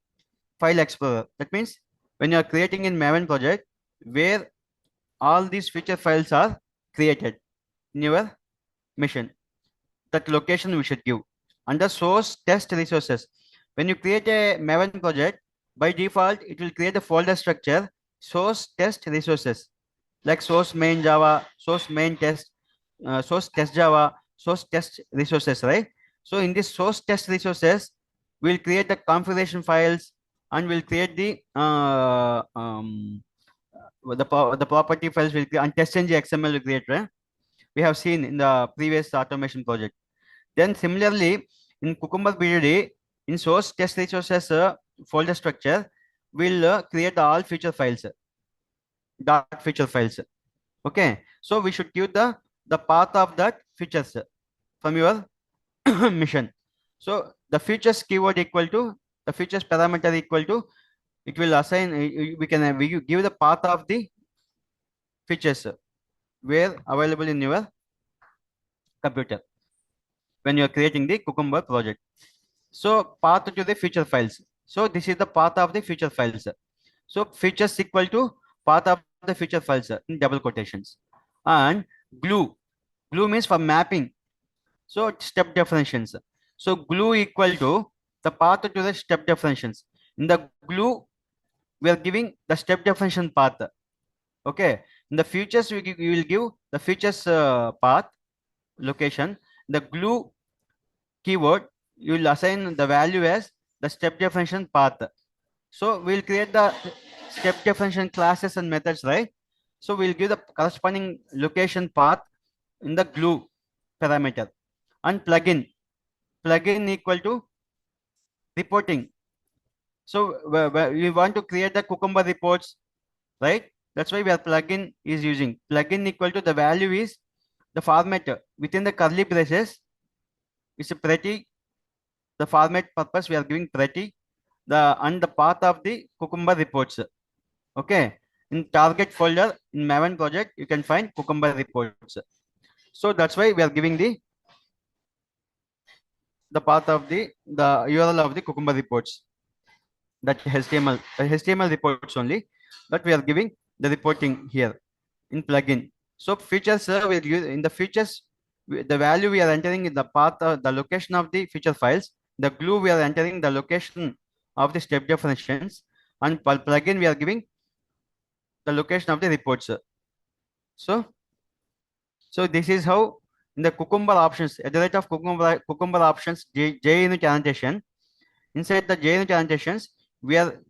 file explorer. That means when you are creating in Maven project, where all these feature files are created in your mission, that location we should give. Under source test resources, when you create a Maven project, by default it will create a folder structure source test resources, like source main Java, source main test, source test Java, source test resources, right? So in this source test resources, we'll create the configuration files and we'll create the property files will create, and test.ng XML will create, right? We have seen in the previous automation project. Then similarly, in Cucumber BDD, in source test resources folder structure, we'll create all feature files, dot feature files. Okay, so we should give the path of that features from your mission. So the features keyword equal to the features parameter equal to, it will assign, we can we give the path of the features where available in your computer when you are creating the Cucumber project. So path to the feature files. So this is the path of the feature files. So features equal to path of the feature files in double quotations. And glue. Glue means for mapping. So step definitions. So glue equal to the path to the step definitions. In the glue, we are giving the step definition path. Okay. In the features, we will give the features path location. The glue keyword, you will assign the value as the step definition path. So we'll create the step definition classes and methods, right? So we'll give the corresponding location path in the glue parameter. And plugin. Plugin equal to reporting. So we want to create the Cucumber reports, right? That's why we are plugin is using. Plugin equal to the value is the format within the curly braces. It's a pretty, the format purpose we are giving pretty, the and the path of the Cucumber reports. Okay. In target folder in Maven project, you can find Cucumber reports. So that's why we are giving the path of the URL of the Cucumber reports. That HTML reports only, that we are giving the reporting here in plugin. So features will use in the features, the value we are entering in the path, the location of the feature files. The glue we are entering the location of the step definitions, and plugin we are giving the location of the reports. So this is how in the Cucumber options, at the rate of Cucumber options JUnit annotation. Inside the JUnit annotations, we are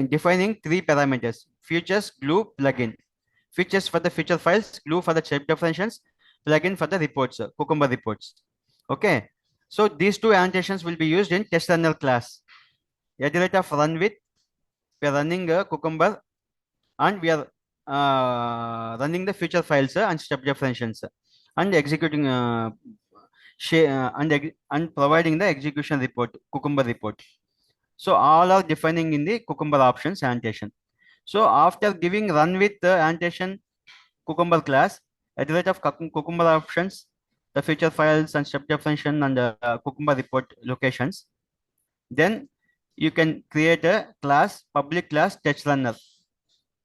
defining three parameters: features, glue, plugin. Features for the feature files, glue for the step definitions, plugin for the reports, Cucumber reports. Okay. So these two annotations will be used in test runner class. At the rate of run with, we are running Cucumber, and we are running the feature files and step definitions, and executing and providing the execution report, Cucumber report. So all are defining in the Cucumber options annotation. So after giving run with the annotation Cucumber class, at the rate of Cucumber options, the feature files and step definition and Cucumber report locations, then you can create a class, public class test runner.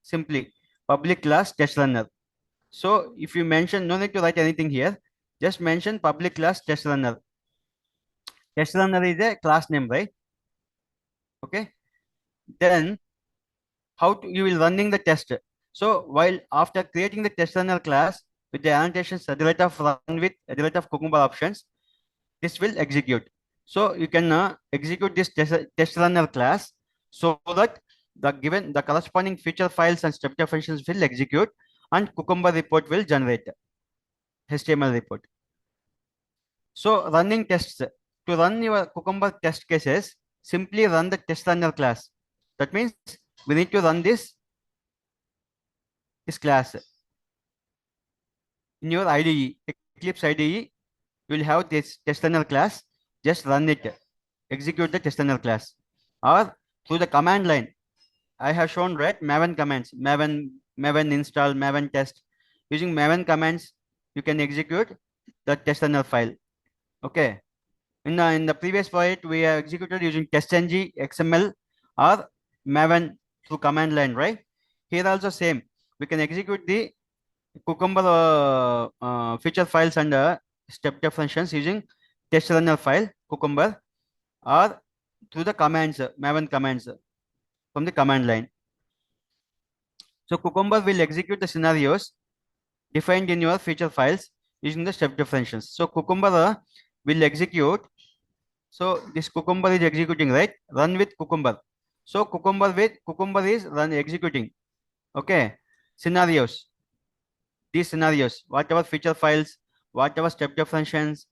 Simply public class test runner. So if you mention, no need to write anything here, just mention public class test runner. Test runner is a class name, right? Okay. Then how you will running the test. So while after creating the test runner class with the annotations at the rate of run with at the rate of Cucumber options, this will execute. So you can execute this test runner class so that the corresponding feature files and step definitions will execute and Cucumber report will generate. HTML report. So running tests. To run your Cucumber test cases, simply run the test runner class. That means we need to run this class in your IDE, Eclipse IDE. You will have this test runner class. Just run it, execute the test runner class, or through the command line. I have shown right Maven commands, Maven install, Maven test. Using Maven commands, you can execute the test runner file. Okay. In the previous project, we have executed using testng, XML, or Maven through command line, right? Here also same. We can execute the Cucumber feature files and step functions using test runner file Cucumber, or through the commands, Maven commands from the command line. So Cucumber will execute the scenarios defined in your feature files using the step functions. So Cucumber will execute. So this Cucumber is executing, right? Run with Cucumber. So Cucumber is run executing. Okay. Scenarios. These scenarios, whatever feature files, whatever step functions,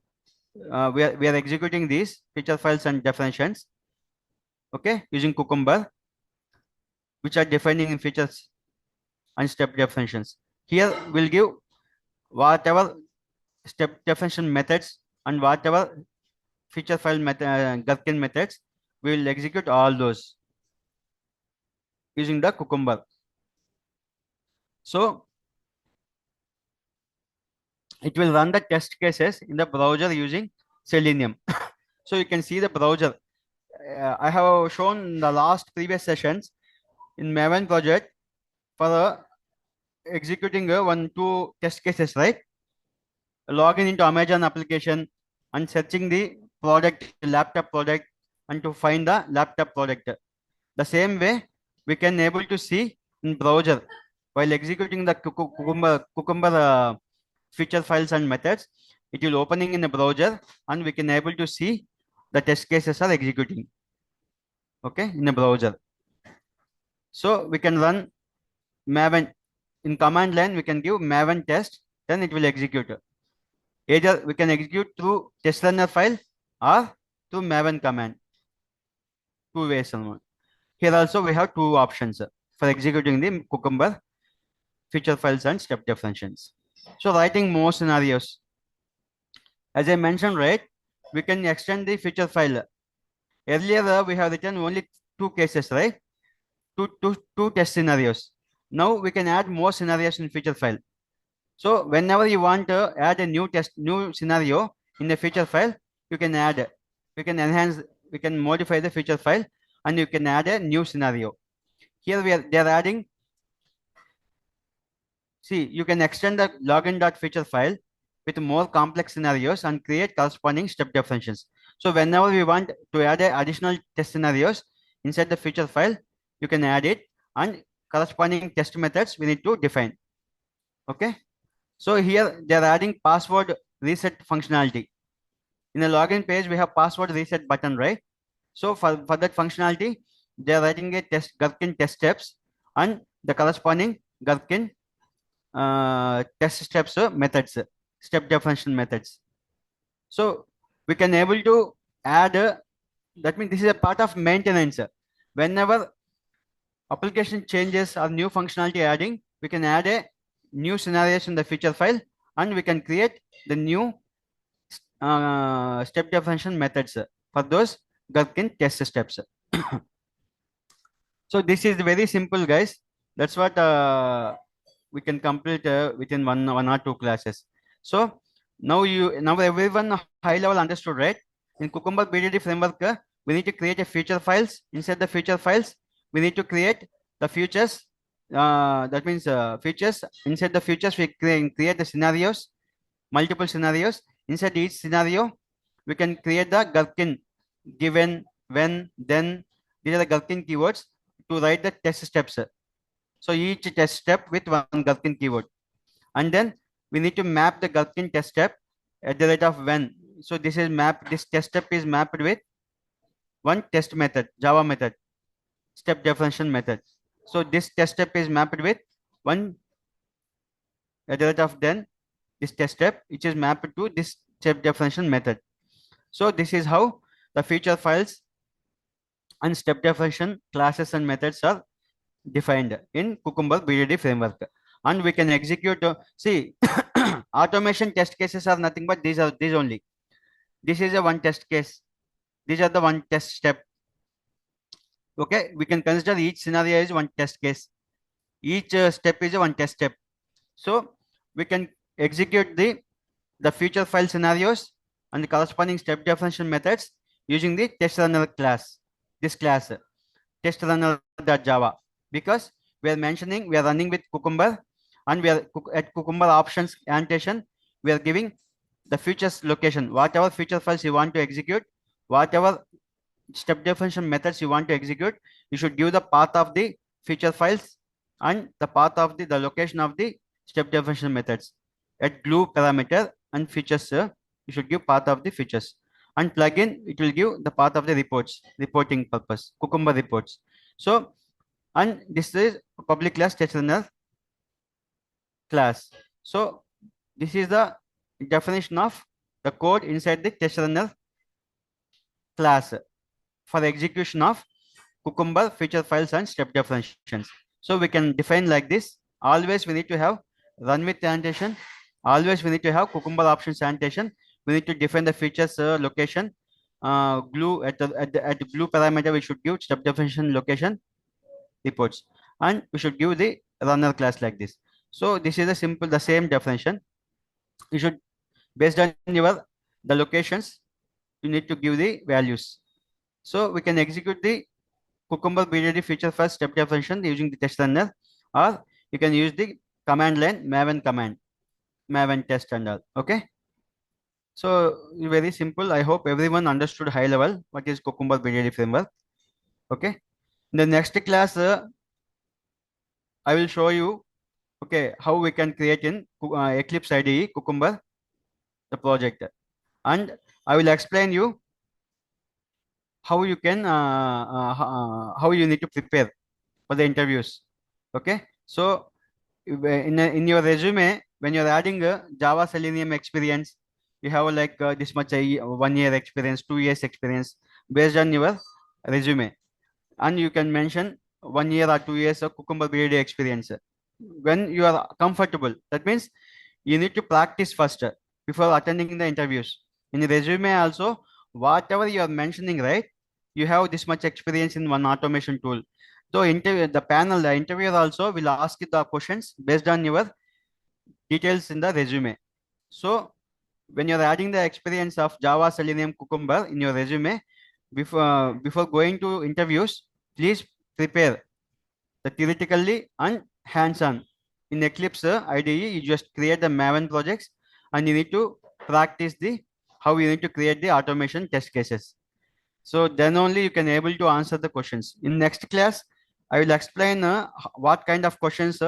we are executing these feature files and definitions. Okay, using Cucumber, which are defining in features and step definitions. Here we'll give whatever step definition methods and whatever feature file method, Gherkin methods, we will execute all those using the Cucumber. So it will run the test cases in the browser using Selenium. So you can see the browser. I have shown in the last previous sessions in Maven project for executing two test cases, right? Login into Amazon application and searching the product, laptop product, and to find the laptop product. The same way we can able to see in browser while executing the Cucumber feature files and methods. It will opening in the browser and we can able to see the test cases are executing. Okay, in the browser. So we can run Maven in command line. We can give Maven test, then it will execute. Either we can execute through test runner file or through Maven command. Two ways only. Here also we have two options for executing the Cucumber feature files and step functions. So writing more scenarios. As I mentioned, right, we can extend the feature file. Earlier we have written only two cases, right? Two test scenarios. Now we can add more scenarios in feature file. So whenever you want to add a new scenario in the feature file, you can add, we can enhance, we can modify the feature file, and you can add a new scenario. Here they are adding. See, you can extend the login.feature file with more complex scenarios and create corresponding step definitions. So whenever we want to add additional test scenarios inside the feature file, you can add it, and corresponding test methods we need to define. Okay. So here they are adding password reset functionality. In the login page, we have password reset button, right? So for that functionality, they are writing a Gherkin test steps and the corresponding Gherkin test steps methods, step definition methods. So we can able to add, that means this is a part of maintenance. Whenever application changes or new functionality adding, we can add a new scenarios in the feature file, and we can create the new step definition methods for those Gherkin test steps. So this is very simple, guys. That's what we can complete within one or two classes. So now everyone high level understood, right? In Cucumber BDD framework, we need to create a feature files. Inside the feature files, we need to create the features. That means features. Inside the features, we create the scenarios, multiple scenarios. Inside each scenario, we can create the Gherkin, given, when, then. These are the Gherkin keywords to write the test steps. So each test step with one Gherkin keyword. And then we need to map the Gherkin test step at the rate of when. So this test step is mapped with one test method, Java method, step definition method. So this test step is mapped with one at the rate of then this test step, which is mapped to this step definition method. So this is how the feature files and step definition classes and methods are defined in Cucumber BDD framework. And we can execute, see, automation test cases are nothing but these only. This is a one test case. These are the one test step. Okay, we can consider each scenario is one test case. Each step is a one test step. So we can execute the feature file scenarios and the corresponding step definition methods using the test runner class. This class, test runner.java, because we are running with Cucumber, and we are at Cucumber options annotation. We are giving the features location, whatever feature files you want to execute, whatever step definition methods you want to execute, you should give the path of the feature files and the path of the location of the step definition methods. At glue parameter and features, you should give path of the features. And plugin, it will give the path of the reports, reporting purpose, Cucumber reports. So, and this is public class test runner class. So, this is the definition of the code inside the test runner class for the execution of Cucumber feature files and step definitions. So we can define like this. Always we need to have run with annotation. Always we need to have Cucumber options annotation. We need to define the features location. Glue at the glue parameter, we should give step definition location reports, and we should give the runner class like this. So this is a simple, the same definition. You should, based on your the locations, you need to give the values. So we can execute the Cucumber BDD feature first step definition using the test runner, or you can use the command line maven command, maven test and all. Okay. So very simple. I hope everyone understood high level what is Cucumber BDD framework. Okay. In the next class, I will show you, okay, how we can create in Eclipse IDE Cucumber the project, and I will explain you how you can how you need to prepare for the interviews. Okay. So in your resume, when you're adding a Java Selenium experience, you have like this much 1 year experience, 2 years experience based on your resume, and you can mention 1 year or 2 years of Cucumber BDD experience. When you are comfortable, that means you need to practice first before attending the interviews. In the resume also, whatever you are mentioning, right, you have this much experience in one automation tool. So the interviewer also will ask you the questions based on your details in the resume. So when you're adding the experience of Java, Selenium, Cucumber in your resume, before going to interviews, please prepare the theoretically and hands-on. In Eclipse IDE, you just create the Maven projects, and you need to practice the how you need to create the automation test cases. So then only you can able to answer the questions. In next class, I will explain what kind of questions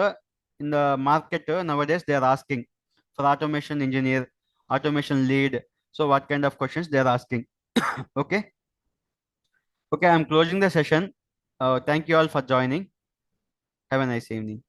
in the market nowadays they are asking for automation engineer, automation lead. So what kind of questions they are asking. Okay. Okay, I'm closing the session. Thank you all for joining. Have a nice evening.